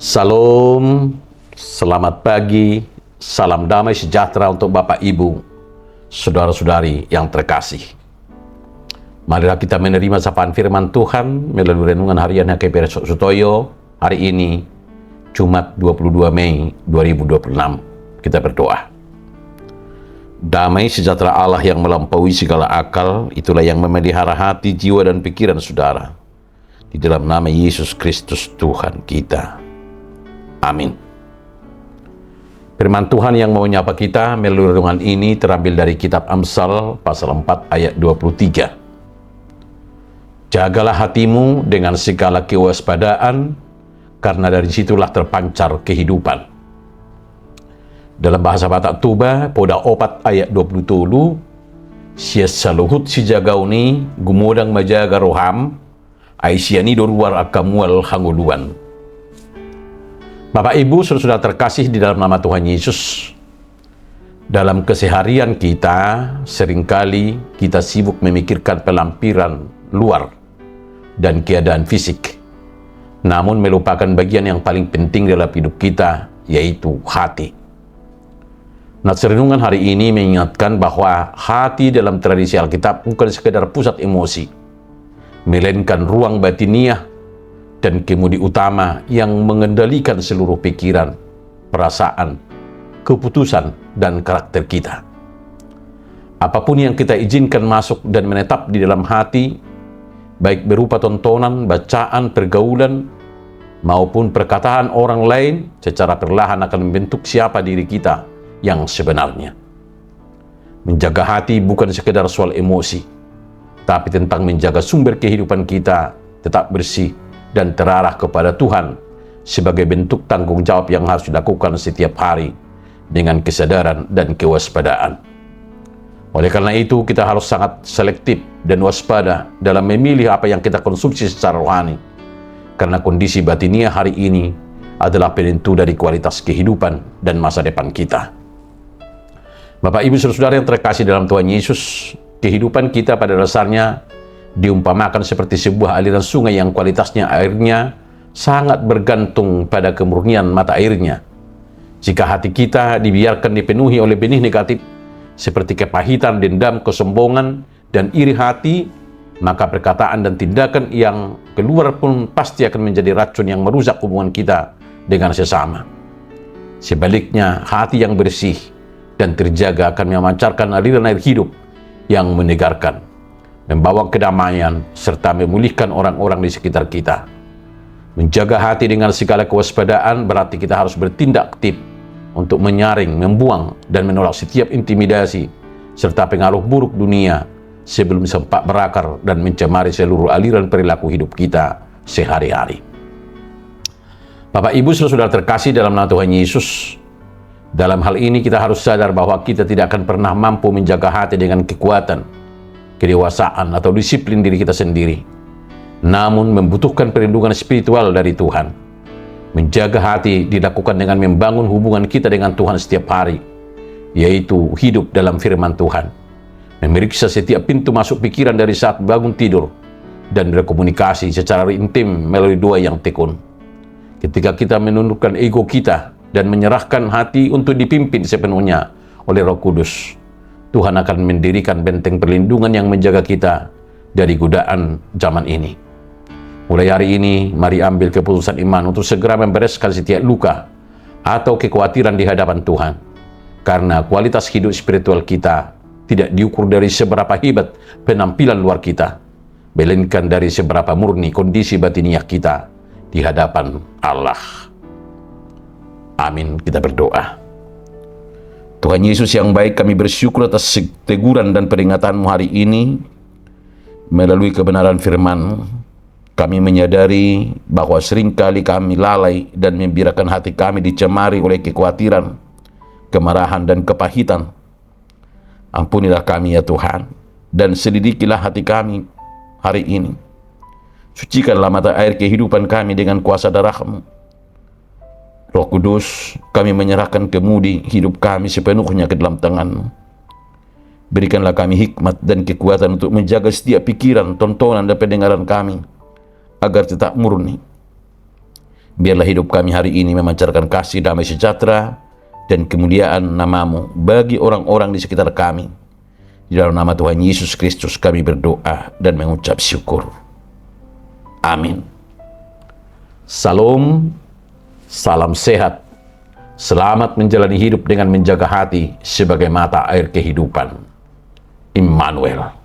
Salam, selamat pagi, salam damai sejahtera untuk Bapak Ibu, saudara-saudari yang terkasih. Marilah kita menerima sapaan firman Tuhan melalui renungan harian HKP Sutoyo hari ini, Jumat 22 Mei 2026. Kita berdoa. Damai sejahtera Allah yang melampaui segala akal, itulah yang memelihara hati, jiwa, dan pikiran saudara. Di dalam nama Yesus Kristus Tuhan kita. Amin. Firman Tuhan yang mau menyapa kita melalui renungan ini terambil dari kitab Amsal pasal 4 ayat 23. Jagalah hatimu dengan segala kewaspadaan, karena dari situlah terpancar kehidupan. Dalam bahasa Batak Tuba, poda opat ayat 20, sia saluhut si jagauni, gumodang majaga roham, aisyani doruar akamual hanguluan. Bapak Ibu, saudara terkasih di dalam nama Tuhan Yesus, dalam keseharian kita, seringkali kita sibuk memikirkan pelampiran luar dan keadaan fisik, namun melupakan bagian yang paling penting dalam hidup kita, yaitu hati. Nats renungan hari ini mengingatkan bahwa hati dalam tradisi Alkitab bukan sekedar pusat emosi, melainkan ruang batiniah dan kemudi utama yang mengendalikan seluruh pikiran, perasaan, keputusan, dan karakter kita. Apapun yang kita izinkan masuk dan menetap di dalam hati, baik berupa tontonan, bacaan, pergaulan, maupun perkataan orang lain, secara perlahan akan membentuk siapa diri kita yang sebenarnya. Menjaga hati bukan sekedar soal emosi, tapi tentang menjaga sumber kehidupan kita tetap bersih dan terarah kepada Tuhan sebagai bentuk tanggung jawab yang harus dilakukan setiap hari dengan kesadaran dan kewaspadaan. Oleh karena itu, kita harus sangat selektif dan waspada dalam memilih apa yang kita konsumsi secara rohani, karena kondisi batiniah hari ini adalah penentu dari kualitas kehidupan dan masa depan kita. Bapak Ibu saudara yang terkasih dalam Tuhan Yesus, kehidupan kita pada dasarnya diumpamakan seperti sebuah aliran sungai yang kualitasnya airnya sangat bergantung pada kemurnian mata airnya. Jika hati kita dibiarkan dipenuhi oleh benih negatif seperti kepahitan, dendam, kesombongan, dan iri hati, maka perkataan dan tindakan yang keluar pun pasti akan menjadi racun yang merusak hubungan kita dengan sesama. Sebaliknya, hati yang bersih dan terjaga akan memancarkan aliran air hidup yang menyegarkan, membawa kedamaian, serta memulihkan orang-orang di sekitar kita. Menjaga hati dengan segala kewaspadaan berarti kita harus bertindak aktif untuk menyaring, membuang, dan menolak setiap intimidasi serta pengaruh buruk dunia sebelum sempat berakar dan mencemari seluruh aliran perilaku hidup kita sehari-hari. Bapak Ibu saudara terkasih dalam nama Tuhan Yesus, dalam hal ini kita harus sadar bahwa kita tidak akan pernah mampu menjaga hati dengan kekuatan, kedewasaan, atau disiplin diri kita sendiri, namun membutuhkan perlindungan spiritual dari Tuhan. Menjaga hati dilakukan dengan membangun hubungan kita dengan Tuhan setiap hari, yaitu hidup dalam firman Tuhan, memeriksa setiap pintu masuk pikiran dari saat bangun tidur, dan berkomunikasi secara intim melalui doa yang tekun. Ketika kita menundukkan ego kita dan menyerahkan hati untuk dipimpin sepenuhnya oleh Roh Kudus, Tuhan akan mendirikan benteng perlindungan yang menjaga kita dari godaan zaman ini. Mulai hari ini, mari ambil keputusan iman untuk segera membereskan setiap luka atau kekhawatiran di hadapan Tuhan. Karena kualitas hidup spiritual kita tidak diukur dari seberapa hebat penampilan luar kita, melainkan dari seberapa murni kondisi batiniah kita di hadapan Allah. Amin. Kita berdoa. Tuhan Yesus yang baik, kami bersyukur atas teguran dan peringatan-Mu hari ini. Melalui kebenaran firman, kami menyadari bahwa seringkali kami lalai dan membiarkan hati kami dicemari oleh kekhawatiran, kemarahan, dan kepahitan. Ampunilah kami ya Tuhan, dan selidikilah hati kami hari ini. Sucikanlah mata air kehidupan kami dengan kuasa darah-Mu. Roh Kudus, kami menyerahkan kemudi hidup kami sepenuhnya ke dalam tangan-Mu. Berikanlah kami hikmat dan kekuatan untuk menjaga setiap pikiran, tontonan, dan pendengaran kami, agar tetap murni. Biarlah hidup kami hari ini memancarkan kasih, damai sejahtera, dan kemuliaan nama-Mu bagi orang-orang di sekitar kami. Di dalam nama Tuhan Yesus Kristus kami berdoa dan mengucap syukur. Amin. Salam, salam sehat. Selamat menjalani hidup dengan menjaga hati sebagai mata air kehidupan. Immanuel.